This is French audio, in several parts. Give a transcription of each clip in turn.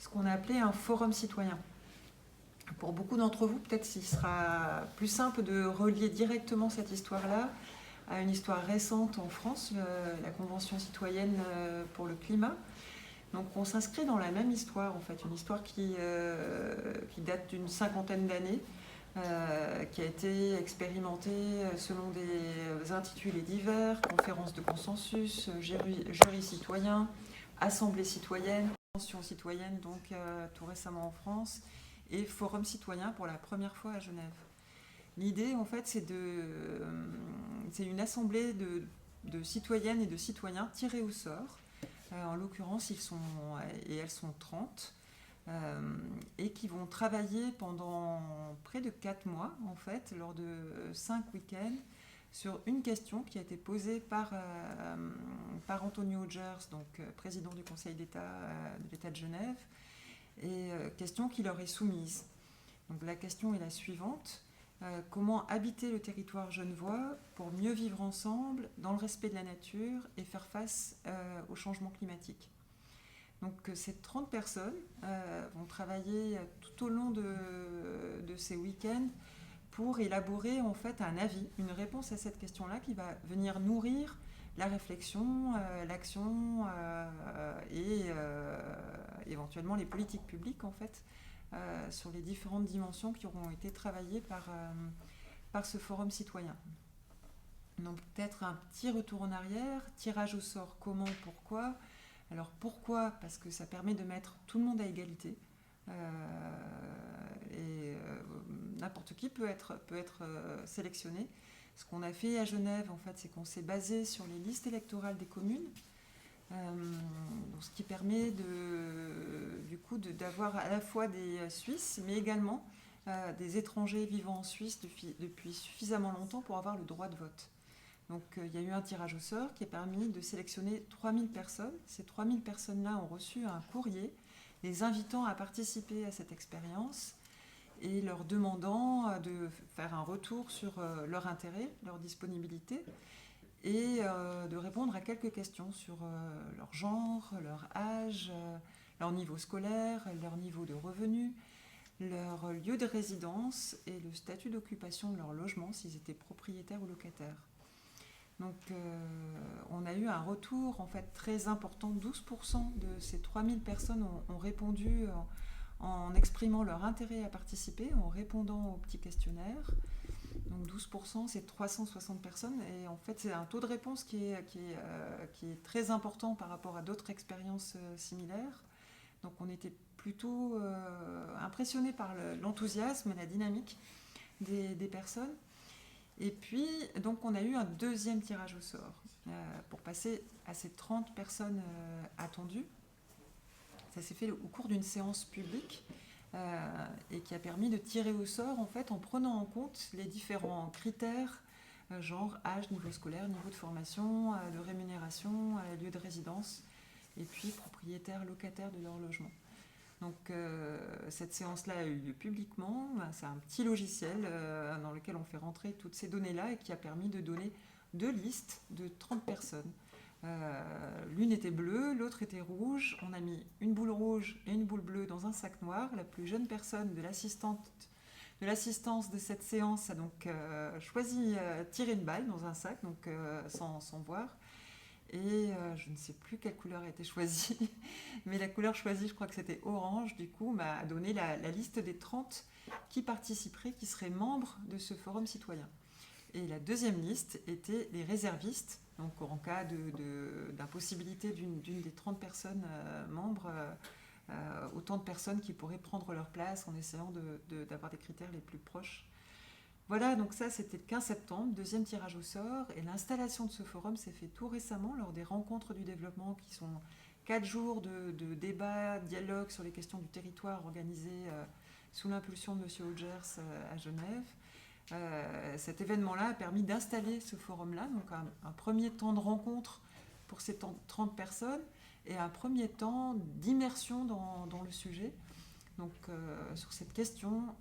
ce qu'on a appelé un forum citoyen. Pour beaucoup d'entre vous, peut-être il sera plus simple de relier directement cette histoire-là à une histoire récente en France, la Convention citoyenne pour le climat. Donc on s'inscrit dans la même histoire, en fait, une histoire qui date d'une cinquantaine d'années, qui a été expérimentée selon des intitulés divers, conférences de consensus, jury citoyen, assemblée citoyenne, convention citoyenne, donc tout récemment en France, et forum citoyen pour la première fois à Genève. L'idée, en fait, c'est une assemblée de citoyennes et de citoyens tirés au sort. En l'occurrence, ils sont et elles sont 30, et qui vont travailler pendant près de 4 mois, en fait, lors de 5 week-ends, sur une question qui a été posée par Antonio Gers, donc président du Conseil d'État de l'État de Genève, et question qui leur est soumise. Donc la question est la suivante. Comment habiter le territoire genevois pour mieux vivre ensemble dans le respect de la nature et faire face au changement climatique. Donc ces 30 personnes vont travailler tout au long de ces week-ends pour élaborer en fait un avis, une réponse à cette question-là qui va venir nourrir la réflexion, l'action et éventuellement les politiques publiques en fait sur les différentes dimensions qui auront été travaillées par ce forum citoyen. Donc peut-être un petit retour en arrière, tirage au sort, comment, pourquoi. Alors pourquoi ? Parce que ça permet de mettre tout le monde à égalité. N'importe qui peut être sélectionné. Ce qu'on a fait à Genève, en fait, c'est qu'on s'est basé sur les listes électorales des communes, ce qui permet du coup d'avoir à la fois des Suisses, mais également des étrangers vivant en Suisse depuis suffisamment longtemps pour avoir le droit de vote. Donc il y a eu un tirage au sort qui a permis de sélectionner 3000 personnes. Ces 3000 personnes-là ont reçu un courrier les invitant à participer à cette expérience et leur demandant de faire un retour sur leur intérêt, leur disponibilité et de répondre à quelques questions sur leur genre, leur âge, leur niveau scolaire, leur niveau de revenu, leur lieu de résidence et le statut d'occupation de leur logement, s'ils étaient propriétaires ou locataires. Donc on a eu un retour en fait très important, 12% de ces 3000 personnes ont répondu en exprimant leur intérêt à participer, en répondant au petit questionnaire. Donc 12%, c'est 360 personnes. Et en fait, c'est un taux de réponse qui est très important par rapport à d'autres expériences similaires. Donc on était plutôt impressionnés par l'enthousiasme et la dynamique des personnes. Et puis, donc on a eu un deuxième tirage au sort pour passer à ces 30 personnes attendues. Ça s'est fait au cours d'une séance publique et qui a permis de tirer au sort en fait en prenant en compte les différents critères genre âge, niveau scolaire, niveau de formation, de rémunération, lieu de résidence et puis propriétaire, locataire de leur logement. Donc cette séance-là a eu lieu publiquement. C'est un petit logiciel dans lequel on fait rentrer toutes ces données-là et qui a permis de donner 2 listes de 30 personnes. L'une était bleue, l'autre était rouge. On a mis une boule rouge et une boule bleue dans un sac noir. La plus jeune personne de l'assistance de cette séance a donc choisi tirer une balle dans un sac, donc sans voir. Et je ne sais plus quelle couleur a été choisie, mais la couleur choisie, je crois que c'était orange, du coup, m'a donné la liste des 30 qui participeraient, qui seraient membres de ce forum citoyen. Et la deuxième liste était les réservistes, donc en cas d'impossibilité d'une des 30 personnes membres, autant de personnes qui pourraient prendre leur place en essayant d'avoir des critères les plus proches. Voilà, donc ça c'était le 15 septembre, deuxième tirage au sort, et l'installation de ce forum s'est fait tout récemment lors des rencontres du développement qui sont 4 jours de débats, dialogues sur les questions du territoire organisés sous l'impulsion de M. Hodgers à Genève. Cet événement-là a permis d'installer ce forum-là, donc un premier temps de rencontre pour ces 30 personnes et un premier temps d'immersion dans le sujet. Donc sur cette question,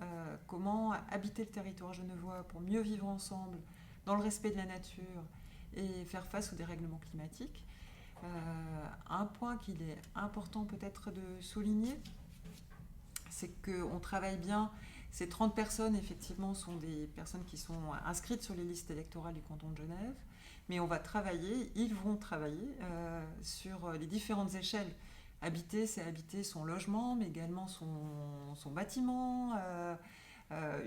comment habiter le territoire genevois pour mieux vivre ensemble dans le respect de la nature et faire face aux dérèglements climatiques. Un point qu'il est important peut-être de souligner, c'est qu'on travaille bien. Ces 30 personnes, effectivement, sont des personnes qui sont inscrites sur les listes électorales du canton de Genève, mais ils vont travailler sur les différentes échelles. Habiter, c'est habiter son logement, mais également son bâtiment,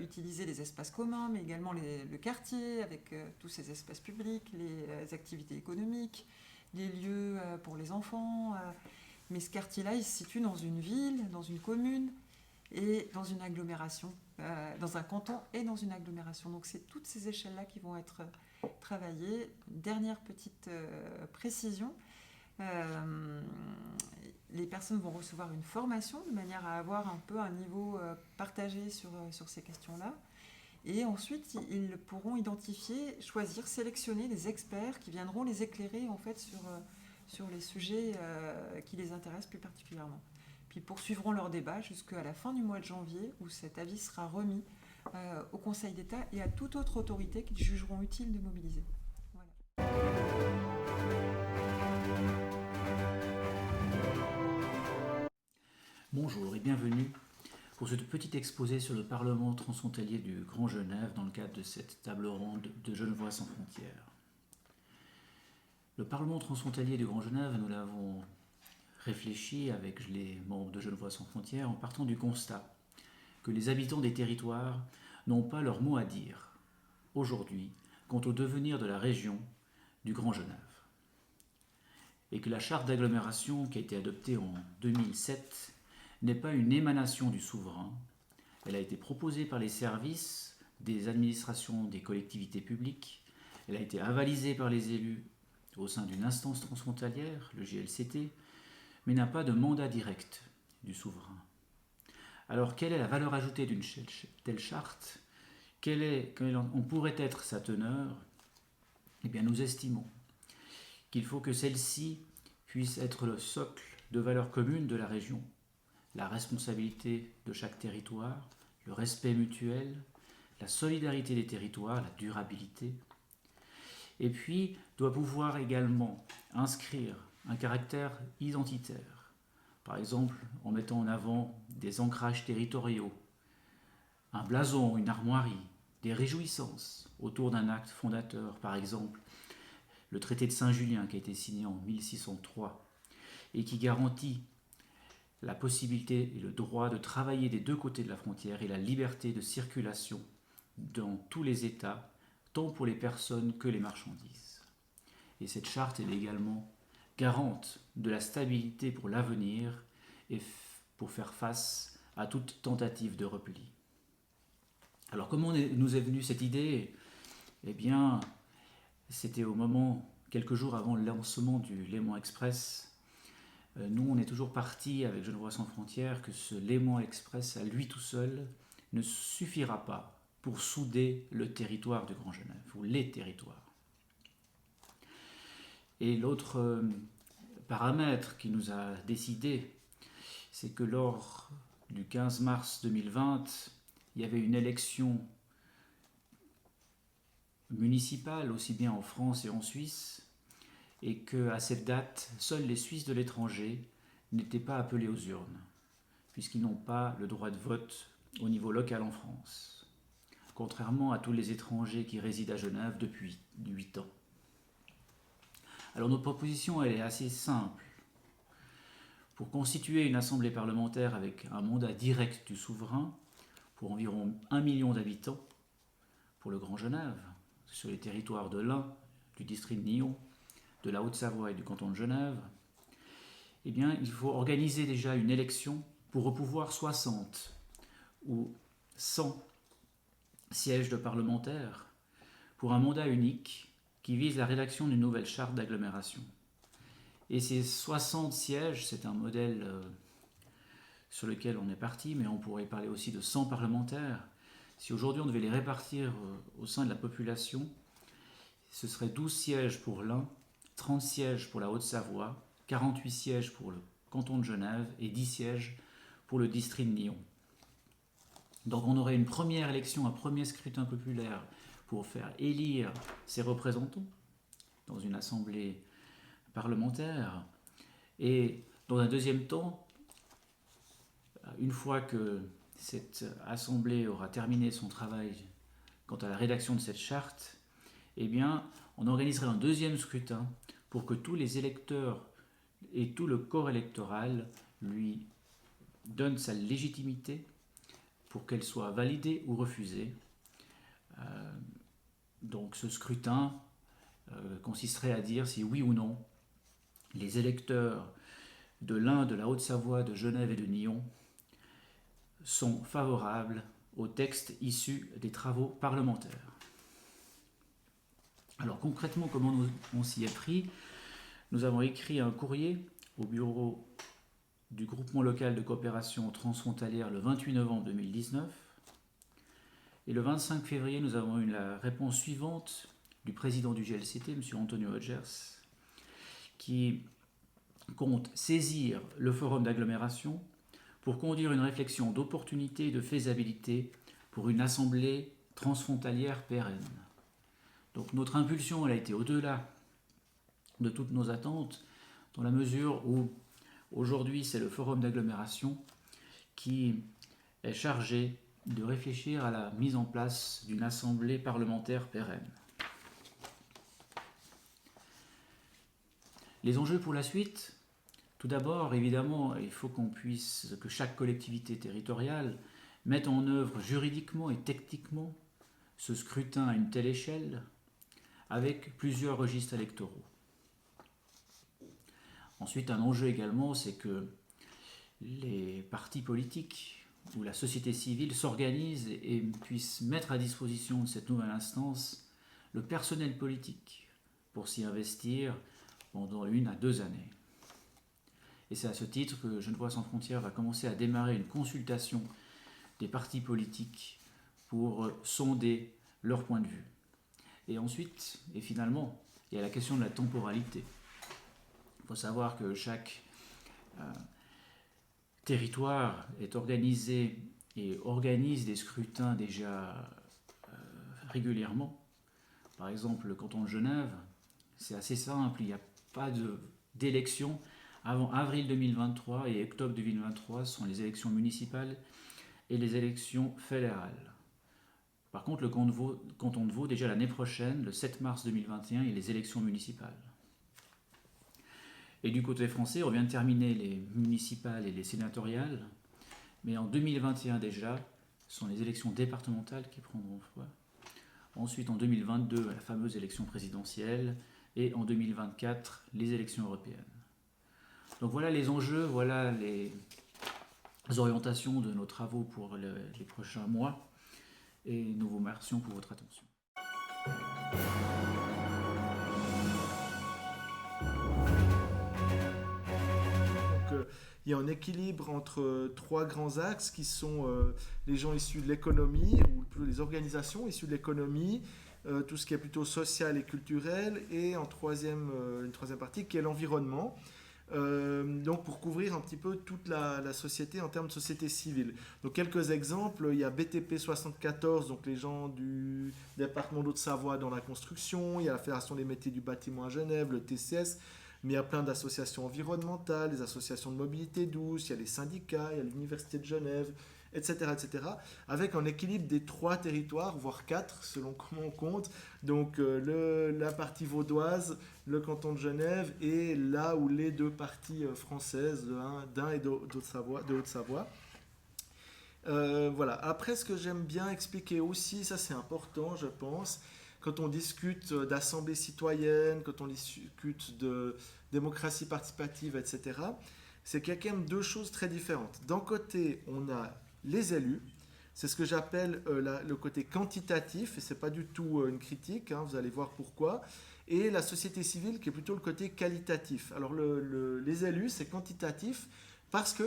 utiliser les espaces communs, mais également le quartier avec tous ces espaces publics, les activités économiques, les lieux pour les enfants. Mais ce quartier-là, il se situe dans une ville, dans une commune et dans une agglomération, dans un canton et dans une agglomération. Donc c'est toutes ces échelles-là qui vont être travaillées. Dernière petite précision, les personnes vont recevoir une formation de manière à avoir un peu un niveau partagé sur ces questions-là. Et ensuite, ils pourront identifier, choisir, sélectionner des experts qui viendront les éclairer en fait sur les sujets qui les intéressent plus particulièrement. Puis poursuivront leur débat jusqu'à la fin du mois de janvier où cet avis sera remis au Conseil d'État et à toute autre autorité qu'ils jugeront utile de mobiliser. Voilà. Bonjour et bienvenue pour ce petit exposé sur le Parlement transfrontalier du Grand Genève dans le cadre de cette table ronde de Genevois sans frontières. Le Parlement transfrontalier du Grand Genève, nous l'avons réfléchi avec les membres de Genevois sans frontières en partant du constat que les habitants des territoires n'ont pas leur mot à dire aujourd'hui quant au devenir de la région du Grand Genève. Et que la charte d'agglomération qui a été adoptée en 2007 n'est pas une émanation du souverain. Elle a été proposée par les services des administrations des collectivités publiques. Elle a été avalisée par les élus au sein d'une instance transfrontalière, le GLCT, mais n'a pas de mandat direct du souverain. Alors, quelle est la valeur ajoutée d'une telle charte ? Quelle en pourrait être sa teneur ? Eh bien, nous estimons qu'il faut que celle-ci puisse être le socle de valeurs communes de la région, la responsabilité de chaque territoire, le respect mutuel, la solidarité des territoires, la durabilité, et puis doit pouvoir également inscrire un caractère identitaire, par exemple en mettant en avant des ancrages territoriaux, un blason, une armoirie, des réjouissances autour d'un acte fondateur, par exemple le traité de Saint-Julien qui a été signé en 1603 et qui garantit la possibilité et le droit de travailler des deux côtés de la frontière et la liberté de circulation dans tous les États, tant pour les personnes que les marchandises. Et cette charte est également garante de la stabilité pour l'avenir et pour faire face à toute tentative de repli. Alors comment nous est venue cette idée ? Eh bien, c'était au moment, quelques jours avant le lancement du Léman Express. Nous, on est toujours parti avec Genevois sans frontières que ce Léman Express, à lui tout seul, ne suffira pas pour souder le territoire du Grand Genève, ou les territoires. Et l'autre paramètre qui nous a décidé, c'est que lors du 15 mars 2020, il y avait une élection municipale, aussi bien en France et en Suisse, et qu'à cette date, seuls les Suisses de l'étranger n'étaient pas appelés aux urnes, puisqu'ils n'ont pas le droit de vote au niveau local en France, contrairement à tous les étrangers qui résident à Genève depuis 8 ans. Alors notre proposition, elle est assez simple. Pour constituer une assemblée parlementaire avec un mandat direct du souverain, pour environ 1 million d'habitants, pour le Grand Genève, sur les territoires de l'Ain, du district de Nyons, de la Haute-Savoie et du canton de Genève, eh bien, il faut organiser déjà une élection pour repouvoir 60 ou 100 sièges de parlementaires pour un mandat unique qui vise la rédaction d'une nouvelle charte d'agglomération. Et ces 60 sièges, c'est un modèle sur lequel on est parti, mais on pourrait parler aussi de 100 parlementaires. Si aujourd'hui on devait les répartir au sein de la population, ce serait 12 sièges pour l'Ain, 30 sièges pour la Haute-Savoie, 48 sièges pour le canton de Genève et 10 sièges pour le district de Nyons. Donc on aurait une première élection, un premier scrutin populaire pour faire élire ses représentants dans une assemblée parlementaire. Et dans un deuxième temps, une fois que cette assemblée aura terminé son travail quant à la rédaction de cette charte, eh bien, on organiserait un deuxième scrutin pour que tous les électeurs et tout le corps électoral lui donnent sa légitimité pour qu'elle soit validée ou refusée. Donc ce scrutin consisterait à dire si oui ou non les électeurs de l'Ain, de la Haute-Savoie, de Genève et de Nyons sont favorables au texte issu des travaux parlementaires. Alors concrètement, comment on s'y est pris? Nous avons écrit un courrier au bureau du groupement local de coopération transfrontalière le 28 novembre 2019. Et le 25 février, nous avons eu la réponse suivante du président du GLCT, M. Antonio Hodgers, qui compte saisir le forum d'agglomération pour conduire une réflexion d'opportunité et de faisabilité pour une assemblée transfrontalière pérenne. Donc notre impulsion, elle a été au-delà de toutes nos attentes, dans la mesure où aujourd'hui c'est le forum d'agglomération qui est chargé de réfléchir à la mise en place d'une assemblée parlementaire pérenne. Les enjeux pour la suite, tout d'abord, évidemment, il faut que chaque collectivité territoriale mette en œuvre juridiquement et techniquement ce scrutin à une telle échelle avec plusieurs registres électoraux. Ensuite, un enjeu également, c'est que les partis politiques ou la société civile s'organisent et puissent mettre à disposition de cette nouvelle instance le personnel politique pour s'y investir pendant 1 à 2 années. Et c'est à ce titre que Genevois sans frontières va commencer à démarrer une consultation des partis politiques pour sonder leur point de vue. Et ensuite, et finalement, il y a la question de la temporalité. Il faut savoir que chaque territoire est organisé et organise des scrutins déjà régulièrement. Par exemple, le canton de Genève, c'est assez simple, il n'y a pas d'élection avant avril 2023 et octobre 2023 sont les élections municipales et les élections fédérales. Par contre, le canton de Vaud, déjà l'année prochaine, le 7 mars 2021, il y a les élections municipales. Et du côté français, on vient de terminer les municipales et les sénatoriales, mais en 2021 déjà, ce sont les élections départementales qui prendront foi. Ensuite, en 2022, la fameuse élection présidentielle, et en 2024, les élections européennes. Donc voilà les enjeux, voilà les orientations de nos travaux pour les prochains mois, et nous vous remercions pour votre attention. Il y a un équilibre entre 3 grands axes qui sont les gens issus de l'économie, ou plutôt les organisations issues de l'économie, tout ce qui est plutôt social et culturel, et une troisième partie qui est l'environnement. Donc pour couvrir un petit peu toute la société en termes de société civile. Donc quelques exemples, il y a BTP 74, donc les gens du département d'Haute-Savoie dans la construction, il y a la Fédération des métiers du bâtiment à Genève, le TCS, mais il y a plein d'associations environnementales, des associations de mobilité douce, il y a les syndicats, il y a l'Université de Genève, etc., avec un équilibre des 3 territoires, voire 4, selon comment on compte. Donc la partie vaudoise, le canton de Genève, et là où les 2 parties françaises, d'Ain et de Haute-Savoie. Voilà. Après, ce que j'aime bien expliquer aussi, ça c'est important, je pense, quand on discute d'assemblée citoyenne, quand on discute de démocratie participative, etc., c'est qu'il y a quand même 2 choses très différentes. D'un côté, on a les élus, c'est ce que j'appelle le côté quantitatif, et ce n'est pas du tout une critique, vous allez voir pourquoi, et la société civile qui est plutôt le côté qualitatif. Alors les élus, c'est quantitatif parce que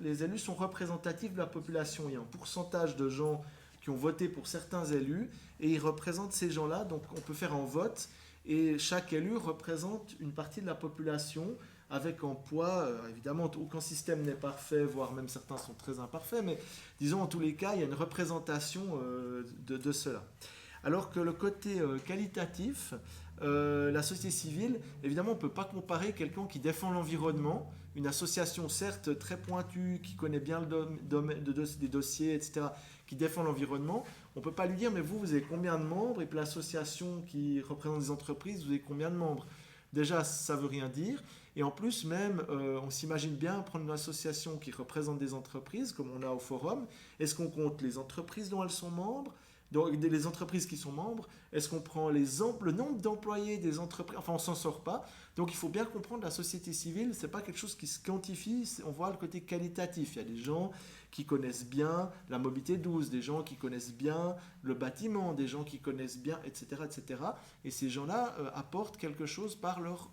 les élus sont représentatifs de la population. Il y a un pourcentage de gens qui ont voté pour certains élus, et ils représentent ces gens-là, donc on peut faire un vote, et chaque élu représente une partie de la population, avec un poids, évidemment, aucun système n'est parfait, voire même certains sont très imparfaits, mais disons en tous les cas, il y a une représentation de cela. Alors que le côté qualitatif, la société civile, évidemment, on ne peut pas comparer quelqu'un qui défend l'environnement, une association certes très pointue, qui connaît bien le domaine des dossiers, etc., qui défend l'environnement, on ne peut pas lui dire, mais vous avez combien de membres? Et puis l'association qui représente des entreprises, vous avez combien de membres? Déjà, ça ne veut rien dire. Et en plus, même, on s'imagine bien prendre une association qui représente des entreprises, comme on a au forum. Est-ce qu'on compte les entreprises dont elles sont membres? Donc, les entreprises qui sont membres, est-ce qu'on prend le nombre d'employés des entreprises? Enfin, on ne s'en sort pas. Donc, il faut bien comprendre la société civile, ce n'est pas quelque chose qui se quantifie, on voit le côté qualitatif. Il y a des gens qui connaissent bien la mobilité douce, des gens qui connaissent bien le bâtiment, des gens qui connaissent bien, etc. etc. Et ces gens-là apportent quelque chose par leur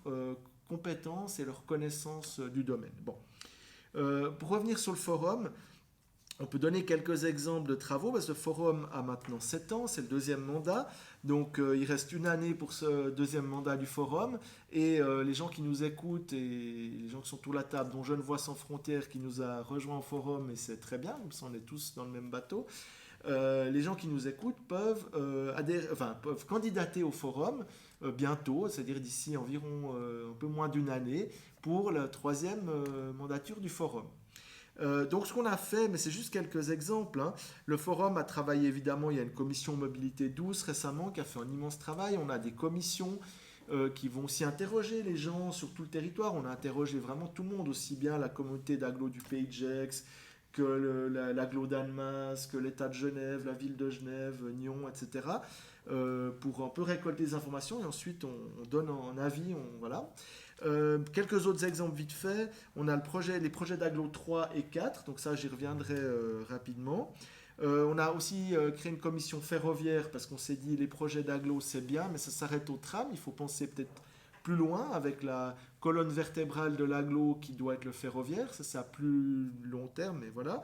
compétences et leur connaissance du domaine. Bon. Pour revenir sur le forum, on peut donner quelques exemples de travaux, parce que le forum a maintenant 7 ans, c'est le 2e mandat, donc il reste une année pour ce 2e mandat du forum, et les gens qui nous écoutent, et les gens qui sont autour de la table, dont Genevois sans frontières qui nous a rejoint au forum, et c'est très bien, comme ça on est tous dans le même bateau, les gens qui nous écoutent peuvent candidater au forum bientôt, c'est-à-dire d'ici environ un peu moins d'une année, pour la 3e mandature du forum. Donc ce qu'on a fait, mais c'est juste quelques exemples, hein. Le forum a travaillé évidemment, il y a une commission mobilité douce récemment qui a fait un immense travail, on a des commissions qui vont aussi interroger les gens sur tout le territoire, on a interrogé vraiment tout le monde, aussi bien la communauté d'agglo du Pays de Gex, que l'agglo d'Annemasse, que l'État de Genève, la ville de Genève, Nyon, etc., pour un peu récolter des informations et ensuite on donne un avis, voilà. Quelques autres exemples vite fait, on a les projets d'agglo 3 et 4, donc ça j'y reviendrai rapidement. On a aussi créé une commission ferroviaire parce qu'on s'est dit les projets d'agglo c'est bien, mais ça s'arrête au tram, il faut penser peut-être plus loin avec la colonne vertébrale de l'agglo qui doit être le ferroviaire, ça c'est à plus long terme, mais voilà.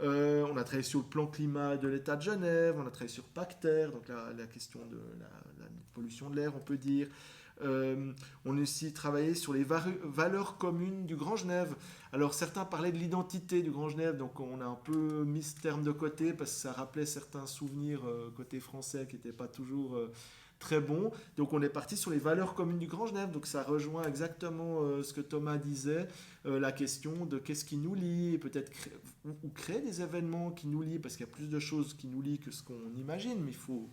On a travaillé sur le plan climat de l'État de Genève, on a travaillé sur Pacter, donc la question de la pollution de l'air, on peut dire. On a aussi travaillé sur les valeurs communes du Grand Genève. Alors certains parlaient de l'identité du Grand Genève, donc on a un peu mis ce terme de côté parce que ça rappelait certains souvenirs côté français qui n'étaient pas toujours très bons. Donc on est parti sur les valeurs communes du Grand Genève, donc ça rejoint exactement ce que Thomas disait, la question de qu'est-ce qui nous lie, et peut-être créer des événements qui nous lient, parce qu'il y a plus de choses qui nous lient que ce qu'on imagine, mais il faut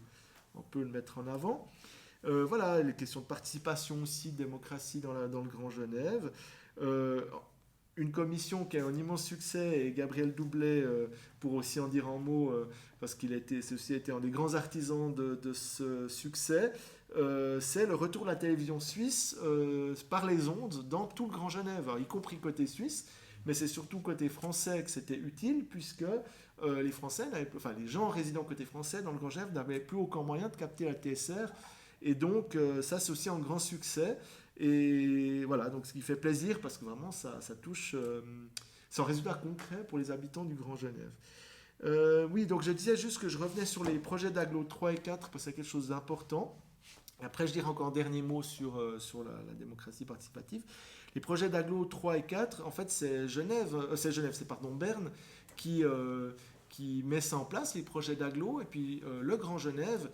un peu le mettre en avant. Voilà, les questions de participation aussi, de démocratie dans le Grand Genève. Une commission qui a un immense succès, et Gabriel Doublet, pour aussi en dire un mot, parce c'est aussi été un des grands artisans de ce succès, c'est le retour de la télévision suisse par les ondes dans tout le Grand Genève, alors, y compris côté suisse, mais c'est surtout côté français que c'était utile, puisque les gens résidant côté français dans le Grand Genève n'avaient plus aucun moyen de capter la TSR. Et donc, ça, c'est aussi un grand succès. Et voilà, donc ce qui fait plaisir, parce que vraiment, ça touche... c'est un résultat concret pour les habitants du Grand Genève. Oui, donc je disais juste que je revenais sur les projets d'agglo 3 et 4, parce que c'est quelque chose d'important. Et après, je dirais encore un dernier mot sur la démocratie participative. Les projets d'agglo 3 et 4, en fait, c'est Berne qui met ça en place, les projets d'agglo, et puis le Grand Genève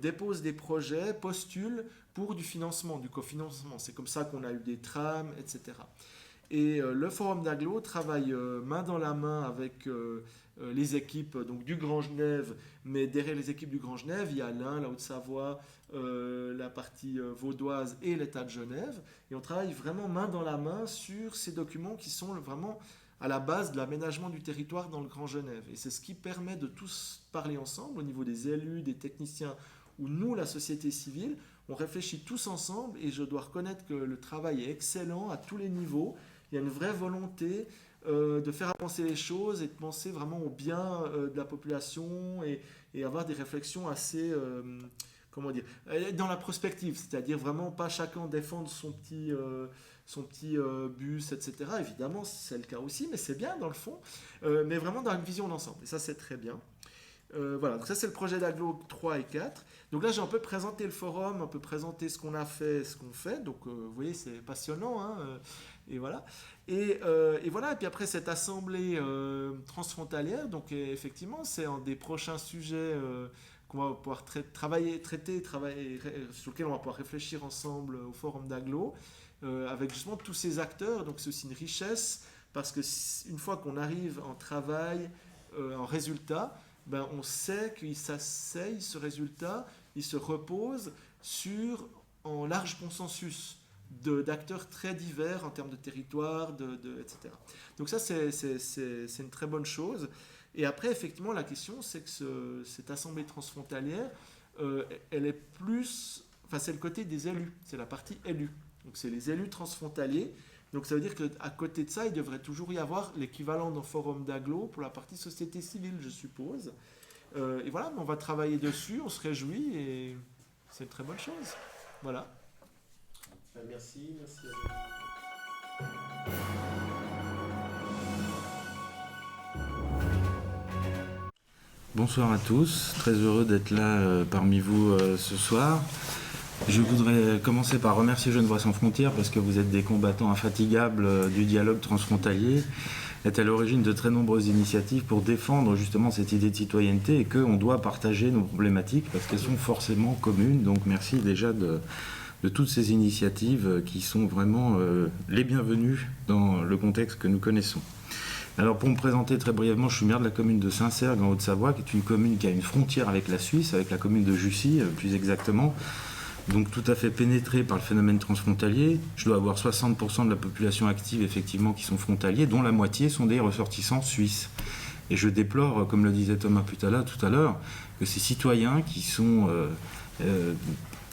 dépose des projets, postule pour du financement, du cofinancement. C'est comme ça qu'on a eu des trams, etc. Et le Forum d'agglo travaille main dans la main avec les équipes donc, du Grand Genève, mais derrière les équipes du Grand Genève, il y a l'Ain, la Haute-Savoie, la partie vaudoise et l'État de Genève. Et on travaille vraiment main dans la main sur ces documents qui sont vraiment à la base de l'aménagement du territoire dans le Grand Genève. Et c'est ce qui permet de tous parler ensemble au niveau des élus, des techniciens, ou nous, la société civile, on réfléchit tous ensemble et je dois reconnaître que le travail est excellent à tous les niveaux. Il y a une vraie volonté de faire avancer les choses et de penser vraiment au bien de la population et avoir des réflexions assez... dans la prospective, c'est-à-dire vraiment pas chacun défendre son petit bus, etc. Évidemment, c'est le cas aussi, mais c'est bien dans le fond, mais vraiment dans une vision d'ensemble, et ça c'est très bien. Voilà, donc ça c'est le projet d'agglo 3 et 4. Donc là j'ai un peu présenté le forum, un peu présenté ce qu'on a fait, ce qu'on fait, donc vous voyez c'est passionnant, hein, et voilà. Et voilà, et puis après cette assemblée transfrontalière, donc effectivement c'est un des prochains sujets qu'on va pouvoir traiter, sur lequel on va pouvoir réfléchir ensemble au forum d'agglo. avec justement tous ces acteurs. Donc c'est aussi une richesse, parce que une fois qu'on arrive en travail, en résultat, ben on sait qu'il s'asseye, ce résultat, il se repose sur un large consensus d'acteurs très divers en termes de territoire, etc. Donc ça, c'est une très bonne chose. Et après, effectivement, la question, c'est que cette assemblée transfrontalière, elle est plus... Enfin, c'est le côté des élus, c'est la partie élus. Donc c'est les élus transfrontaliers. Donc ça veut dire qu'à côté de ça, il devrait toujours y avoir l'équivalent d'un forum d'agglo pour la partie société civile, je suppose. Et voilà, on va travailler dessus, on se réjouit et c'est une très bonne chose. Voilà. Merci à vous. Bonsoir à tous, très heureux d'être là parmi vous ce soir. Je voudrais commencer par remercier Genevois sans frontières parce que vous êtes des combattants infatigables du dialogue transfrontalier, êtes à l'origine de très nombreuses initiatives pour défendre justement cette idée de citoyenneté et qu'on doit partager nos problématiques parce qu'elles sont forcément communes. Donc merci déjà de toutes ces initiatives qui sont vraiment les bienvenues dans le contexte que nous connaissons. Alors pour me présenter très brièvement, je suis maire de la commune de Saint-Cergue en Haute-Savoie, qui est une commune qui a une frontière avec la Suisse, avec la commune de Jussy plus exactement. Donc tout à fait pénétré par le phénomène transfrontalier. Je dois avoir 60% de la population active effectivement qui sont frontaliers, dont la moitié sont des ressortissants suisses. Et je déplore, comme le disait Thomas Putala tout à l'heure, que ces citoyens qui sont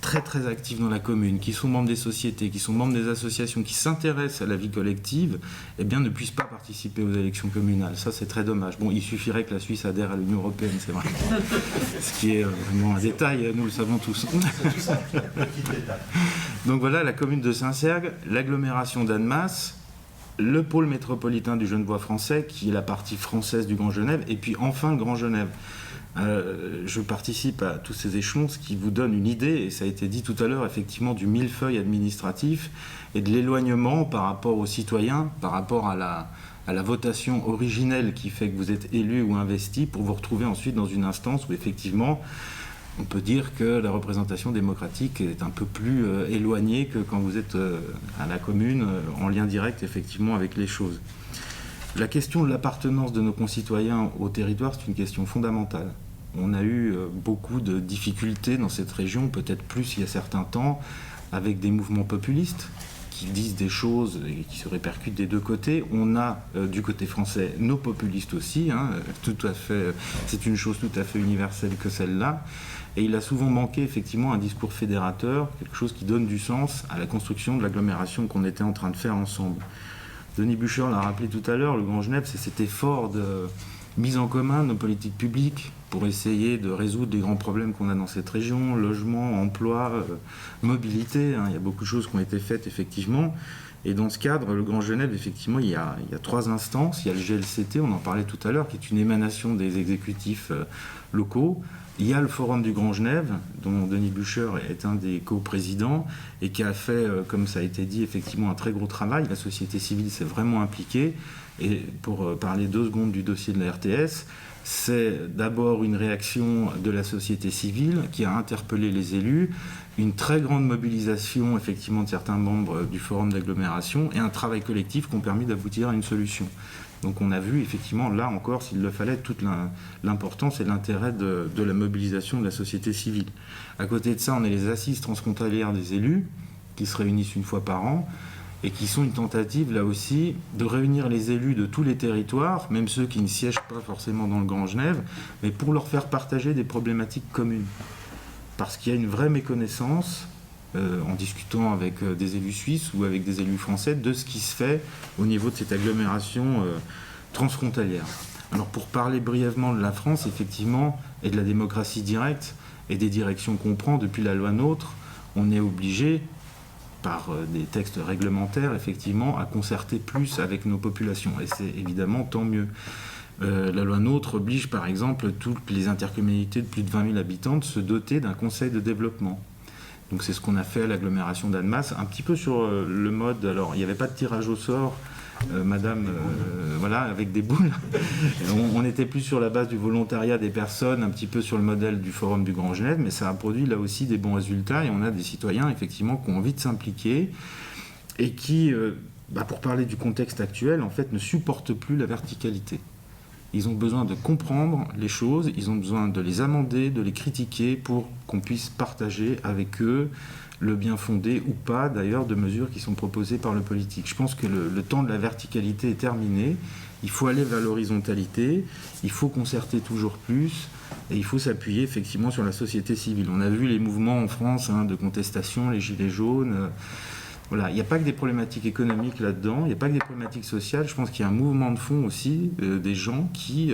très très actifs dans la commune, qui sont membres des sociétés, qui sont membres des associations, qui s'intéressent à la vie collective, eh bien ne puissent pas participer aux élections communales. Ça c'est très dommage. Bon, il suffirait que la Suisse adhère à l'Union européenne, c'est vrai. Ce qui est vraiment un détail, nous le savons tous. Donc voilà, la commune de Saint-Cergue, l'agglomération d'Annemasse, le pôle métropolitain du Genevois français, qui est la partie française du Grand Genève, et puis enfin le Grand Genève. Je participe à tous ces échelons, ce qui vous donne une idée, et ça a été dit tout à l'heure, effectivement, du millefeuille administratif et de l'éloignement par rapport aux citoyens, par rapport à la votation originelle qui fait que vous êtes élu ou investi pour vous retrouver ensuite dans une instance où, effectivement, on peut dire que la représentation démocratique est un peu plus éloignée que quand vous êtes à la commune, en lien direct, effectivement, avec les choses. La question de l'appartenance de nos concitoyens au territoire, c'est une question fondamentale. On a eu beaucoup de difficultés dans cette région, peut-être plus il y a certains temps, avec des mouvements populistes qui disent des choses et qui se répercutent des deux côtés. On a du côté français nos populistes aussi, tout à fait, c'est une chose tout à fait universelle que celle-là. Et il a souvent manqué effectivement un discours fédérateur, quelque chose qui donne du sens à la construction de l'agglomération qu'on était en train de faire ensemble. Denis Bucher l'a rappelé tout à l'heure, le Grand Genève, c'est cet effort de mise en commun de nos politiques publiques pour essayer de résoudre les grands problèmes qu'on a dans cette région, logement, emploi, mobilité. Il y a beaucoup de choses qui ont été faites, effectivement. Et dans ce cadre, le Grand Genève, effectivement, il y a 3 instances. Il y a le GLCT, on en parlait tout à l'heure, qui est une émanation des exécutifs locaux. Il y a le Forum du Grand Genève, dont Denis Bucher est un des co-présidents et qui a fait, comme ça a été dit, effectivement un très gros travail. La société civile s'est vraiment impliquée. Et pour parler 2 secondes du dossier de la RTS, c'est d'abord une réaction de la société civile qui a interpellé les élus, une très grande mobilisation effectivement de certains membres du forum d'agglomération et un travail collectif qui ont permis d'aboutir à une solution. Donc on a vu effectivement là encore, s'il le fallait, toute l'importance et l'intérêt de la mobilisation de la société civile. À côté de ça, on a les assises transfrontalières des élus qui se réunissent une fois par an et qui sont une tentative là aussi de réunir les élus de tous les territoires, même ceux qui ne siègent pas forcément dans le Grand Genève, mais pour leur faire partager des problématiques communes. Parce qu'il y a une vraie méconnaissance, en discutant avec des élus suisses ou avec des élus français, de ce qui se fait au niveau de cette agglomération transfrontalière. Alors pour parler brièvement de la France, effectivement, et de la démocratie directe, et des directions qu'on prend depuis la loi NOTRe, on est obligé, par des textes réglementaires, effectivement, à concerter plus avec nos populations. Et c'est évidemment tant mieux. La loi NOTRe oblige, par exemple, toutes les intercommunalités de plus de 20 000 habitants de se doter d'un conseil de développement. Donc c'est ce qu'on a fait à l'agglomération d'Annemasse, un petit peu sur le mode, alors il n'y avait pas de tirage au sort, voilà, avec des boules. On était plus sur la base du volontariat des personnes, un petit peu sur le modèle du Forum du Grand Genève, mais ça a produit là aussi des bons résultats et on a des citoyens effectivement qui ont envie de s'impliquer et qui, pour parler du contexte actuel, en fait, ne supportent plus la verticalité. Ils ont besoin de comprendre les choses, ils ont besoin de les amender, de les critiquer pour qu'on puisse partager avec eux le bien fondé ou pas, d'ailleurs, de mesures qui sont proposées par le politique. Je pense que le temps de la verticalité est terminé. Il faut aller vers l'horizontalité, il faut concerter toujours plus, et il faut s'appuyer effectivement sur la société civile. On a vu les mouvements en France de contestation, les gilets jaunes. Voilà. Il n'y a pas que des problématiques économiques là-dedans, il n'y a pas que des problématiques sociales. Je pense qu'il y a un mouvement de fond aussi, des gens qui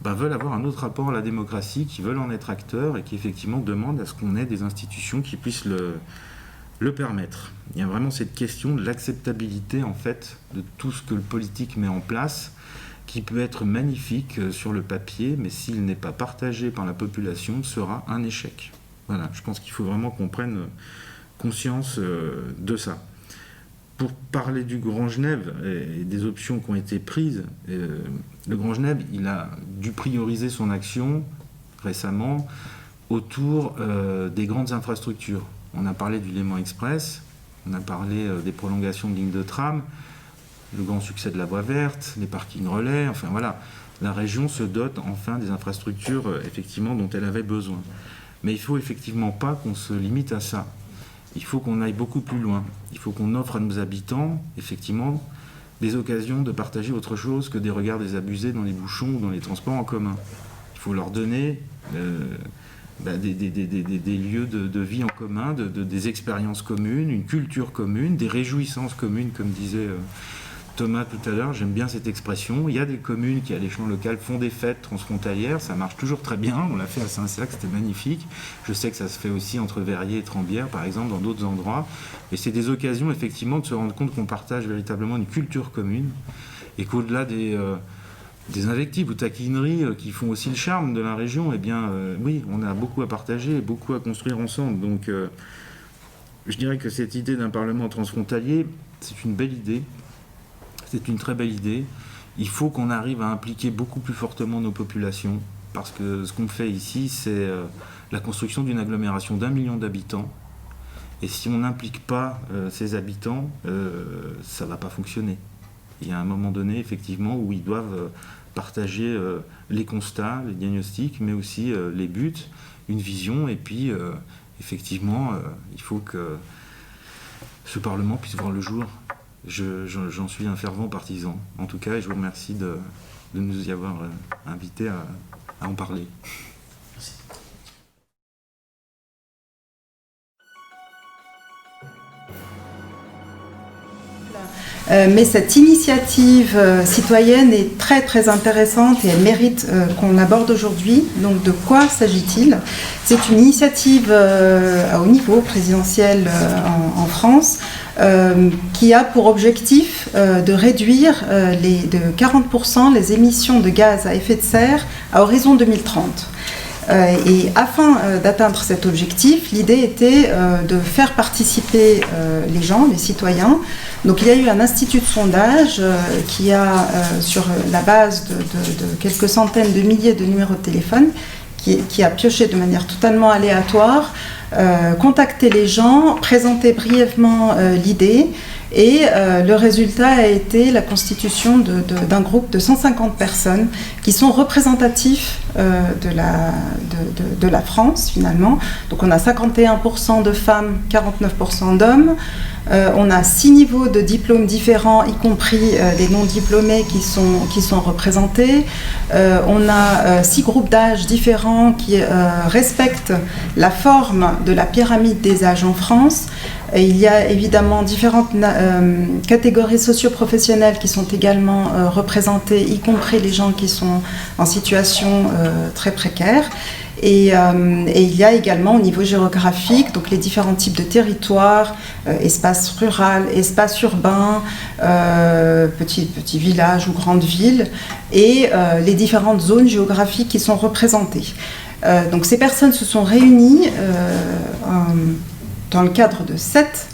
veulent avoir un autre rapport à la démocratie, qui veulent en être acteurs et qui effectivement demandent à ce qu'on ait des institutions qui puissent le permettre. Il y a vraiment cette question de l'acceptabilité en fait de tout ce que le politique met en place, qui peut être magnifique sur le papier, mais s'il n'est pas partagé par la population, sera un échec. Voilà, je pense qu'il faut vraiment qu'on prenne conscience de ça. Pour parler du Grand Genève et des options qui ont été prises, le Grand Genève, il a dû prioriser son action récemment autour des grandes infrastructures. On a parlé du Léman Express, on a parlé des prolongations de lignes de tram, le grand succès de la voie verte, les parkings relais, enfin voilà. La région se dote enfin des infrastructures effectivement dont elle avait besoin. Mais il ne faut effectivement pas qu'on se limite à ça. Il faut qu'on aille beaucoup plus loin. Il faut qu'on offre à nos habitants, effectivement, des occasions de partager autre chose que des regards désabusés dans les bouchons ou dans les transports en commun. Il faut leur donner des lieux de vie en commun, des expériences communes, une culture commune, des réjouissances communes, comme disait Thomas tout à l'heure. J'aime bien cette expression. Il y a des communes qui, à l'échelon local, font des fêtes transfrontalières. Ça marche toujours très bien. On l'a fait à Saint-Cergue, c'était magnifique. Je sais que ça se fait aussi entre Verrières et Trembières, par exemple, dans d'autres endroits. Et c'est des occasions, effectivement, de se rendre compte qu'on partage véritablement une culture commune et qu'au-delà des invectives ou taquineries qui font aussi le charme de la région, eh bien, oui, on a beaucoup à partager et beaucoup à construire ensemble. Donc, je dirais que cette idée d'un Parlement transfrontalier, c'est une belle idée. C'est une très belle idée. Il faut qu'on arrive à impliquer beaucoup plus fortement nos populations, parce que ce qu'on fait ici, c'est la construction d'une agglomération d'1 million d'habitants. Et si on n'implique pas ces habitants, ça ne va pas fonctionner. Il y a un moment donné, effectivement, où ils doivent partager les constats, les diagnostics, mais aussi les buts, une vision, et puis, effectivement, il faut que ce Parlement puisse voir le jour. J'en suis un fervent partisan, en tout cas, et je vous remercie de nous y avoir invités à en parler. Merci. Mais cette initiative citoyenne est très très intéressante et elle mérite qu'on l'aborde aujourd'hui. Donc de quoi s'agit-il ? C'est une initiative à haut niveau présidentiel en France qui a pour objectif de réduire de 40% les émissions de gaz à effet de serre à horizon 2030. Et afin d'atteindre cet objectif, l'idée était de faire participer les gens, les citoyens. Donc il y a eu un institut de sondage qui a, sur la base de quelques centaines de milliers de numéros de téléphone, qui a pioché de manière totalement aléatoire, contacté les gens, présenté brièvement l'idée. Et le résultat a été la constitution d'un groupe de 150 personnes qui sont représentatifs de la France finalement. Donc on a 51% de femmes, 49% d'hommes. On a 6 niveaux de diplômes différents, y compris les non-diplômés qui sont représentés. On a 6 groupes d'âge différents qui respectent la forme de la pyramide des âges en France. Et il y a évidemment différentes catégories socio-professionnelles qui sont également représentées, y compris les gens qui sont en situation très précaire. Et il y a également au niveau géographique, donc les différents types de territoires, espace rural, espace urbain, petits villages ou grandes villes, et les différentes zones géographiques qui sont représentées. Donc ces personnes se sont réunies dans le cadre de 7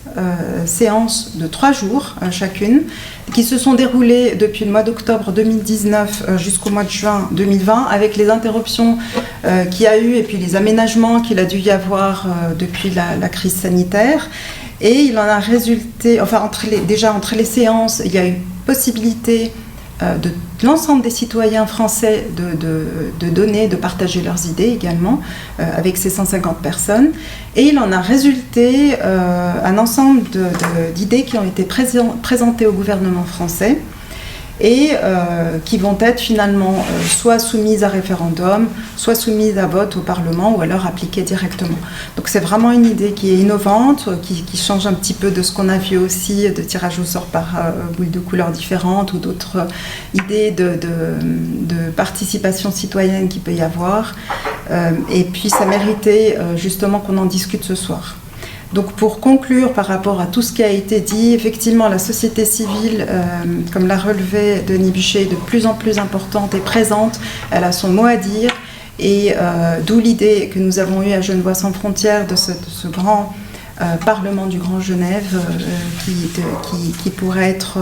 séances de 3 jours chacune, qui se sont déroulées depuis le mois d'octobre 2019 jusqu'au mois de juin 2020, avec les interruptions qu'il y a eu et puis les aménagements qu'il a dû y avoir depuis la crise sanitaire. Et il en a résulté, enfin déjà entre les séances, il y a eu possibilité de l'ensemble des citoyens français de donner, de partager leurs idées également, avec ces 150 personnes. Et il en a résulté un ensemble d'idées qui ont été présentées au gouvernement français et qui vont être finalement soit soumises à référendum, soit soumises à vote au Parlement ou alors appliquées directement. Donc c'est vraiment une idée qui est innovante, qui change un petit peu de ce qu'on a vu aussi de tirage au sort par boules de couleurs différentes ou d'autres idées de participation citoyenne qu'il peut y avoir. Et puis ça méritait justement qu'on en discute ce soir. Donc pour conclure par rapport à tout ce qui a été dit, effectivement la société civile, comme l'a relevé Denis Buchet, est de plus en plus importante et présente, elle a son mot à dire, et d'où l'idée que nous avons eue à Genevois sans frontières de ce grand Parlement du Grand Genève qui pourrait être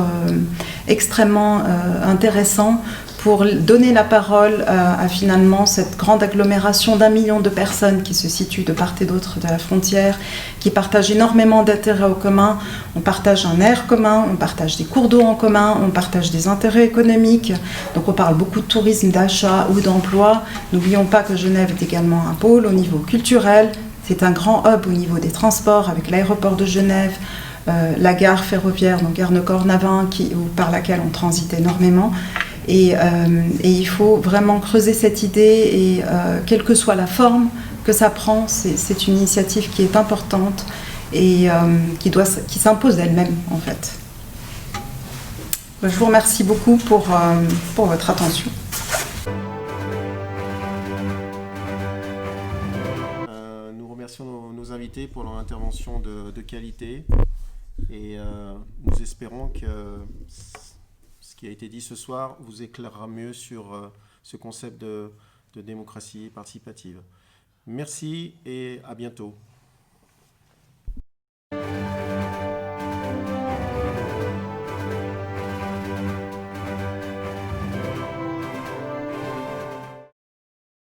extrêmement intéressant pour donner la parole à finalement cette grande agglomération d'1 million de personnes qui se situent de part et d'autre de la frontière, qui partagent énormément d'intérêts en commun. On partage un air commun, on partage des cours d'eau en commun, on partage des intérêts économiques. Donc on parle beaucoup de tourisme, d'achat ou d'emploi. N'oublions pas que Genève est également un pôle au niveau culturel. C'est un grand hub au niveau des transports avec l'aéroport de Genève, la gare ferroviaire, donc gare Cornavin, par laquelle on transite énormément. Et il faut vraiment creuser cette idée et quelle que soit la forme que ça prend, c'est une initiative qui est importante et qui s'impose d'elle-même en fait. Je vous remercie beaucoup pour votre attention. Nous remercions nos invités pour leur intervention de qualité et nous espérons que ce qui a été dit ce soir vous éclairera mieux sur ce concept de démocratie participative. Merci et à bientôt.